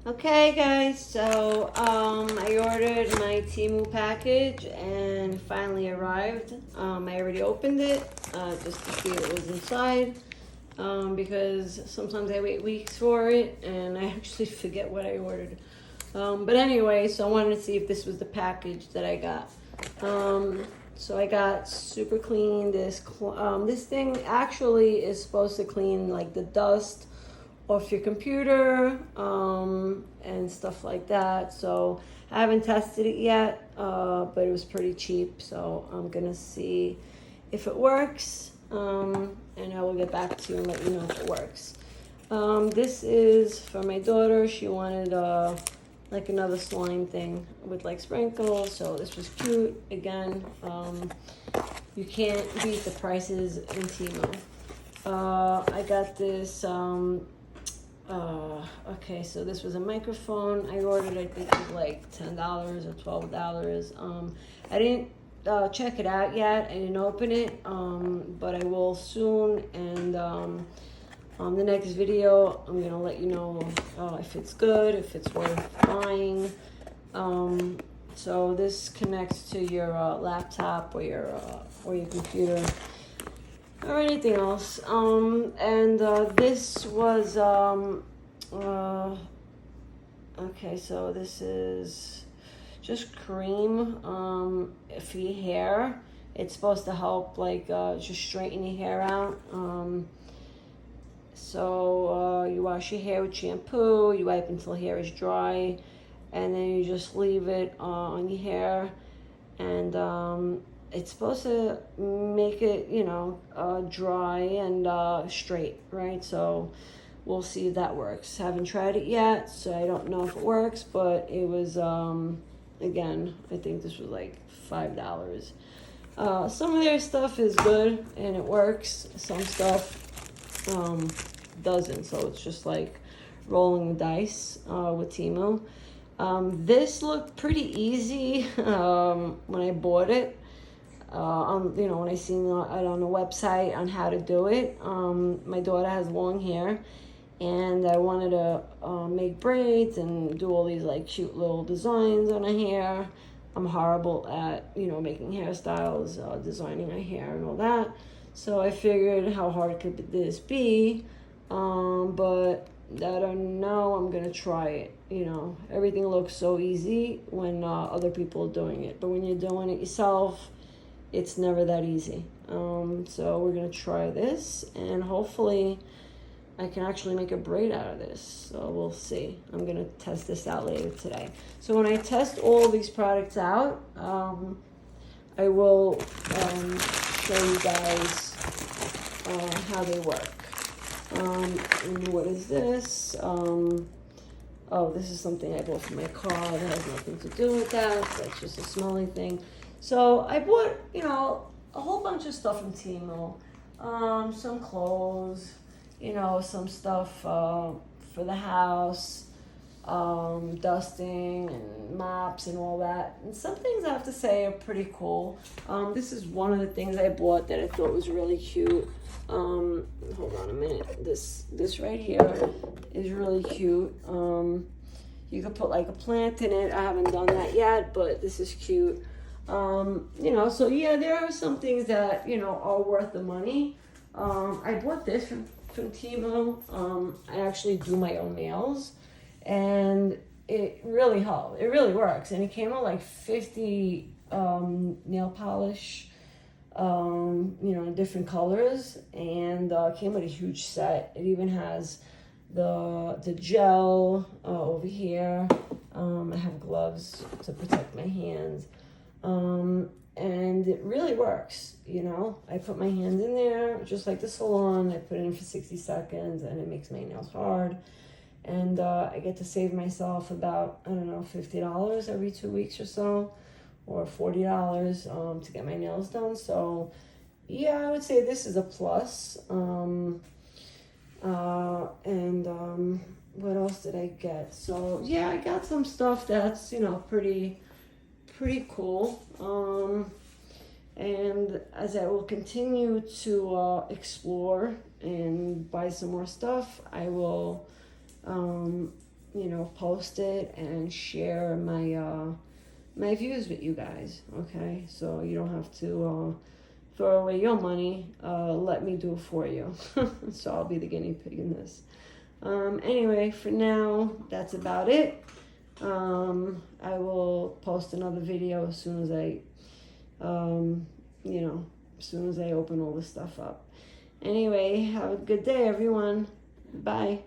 Okay, guys, so I ordered my Temu package and it finally arrived. I already opened it just to see what was inside because sometimes I wait weeks for it and I actually forget what I ordered. But anyway, so I wanted to see if this was the package that I got. So I got super clean. This thing actually is supposed to clean like the dust off your computer and stuff like that. So I haven't tested it yet, but it was pretty cheap. So I'm gonna see if it works, and I will get back to you and let you know if it works. This is for my daughter. She wanted like another slime thing with like sprinkles. So this was cute. Again, you can't beat the prices in Temu. I got this. Okay, so this was a microphone. I ordered, I think it was like $10 or $12. I didn't check it out yet. I didn't open it, but I will soon. And on the next video, I'm gonna let you know if it's good, if it's worth buying. So this connects to your laptop or your computer or anything else. This was okay, so this is just cream for your hair. It's supposed to help like just straighten your hair out. You wash your hair with shampoo, you wipe until hair is dry, and then you just leave it on your hair, and it's supposed to make it, dry and straight, right? So we'll see if that works. Haven't tried it yet, so I don't know if it works, but it was, again, I think this was like $5. Some of their stuff is good and it works. Some stuff doesn't, so it's just like rolling the dice with Temu. This looked pretty easy when I bought it. When I seen it on the website on how to do it. My daughter has long hair, and I wanted to make braids and do all these like cute little designs on her hair. I'm horrible at making hairstyles, designing her hair and all that. So I figured, how hard could this be? But I don't know. I'm gonna try it. Everything looks so easy when other people are doing it, but when you're doing it yourself, it's never that easy. So we're gonna try this, and hopefully I can actually make a braid out of this. So we'll see. I'm gonna test this out later today. So when I test all these products out, I will show you guys how they work. And what is this? This is something I bought for my car. That has nothing to do with that. That's just a smelling thing. So I bought, a whole bunch of stuff from Temu. Some clothes, some stuff for the house, dusting and mops and all that. And some things I have to say are pretty cool. This is one of the things I bought that I thought was really cute. Hold on a minute. This right here is really cute. You could put like a plant in it. I haven't done that yet, but this is cute. So yeah, there are some things that, are worth the money. I bought this from Temu. I actually do my own nails, and it really helped. It really works. And it came out like 50 nail polish, different colors, and it came with a huge set. It even has the gel over here. I have gloves to protect my hands. And it really works, I put my hand in there, just like the salon. I put it in for 60 seconds, and it makes my nails hard. And I get to save myself about, $50 every 2 weeks or so, or $40 to get my nails done. So yeah, I would say this is a plus. What else did I get? So yeah, I got some stuff that's, pretty cool. And as I will continue to explore and buy some more stuff, I will you know, post it and share my views with you guys. Okay, so you don't have to throw away your money. Let me do it for you. So I'll be the guinea pig in this. Anyway, for now, that's about it. I will post another video as soon as I, you know, as soon as I open all this stuff up. Anyway, have a good day, everyone. Bye.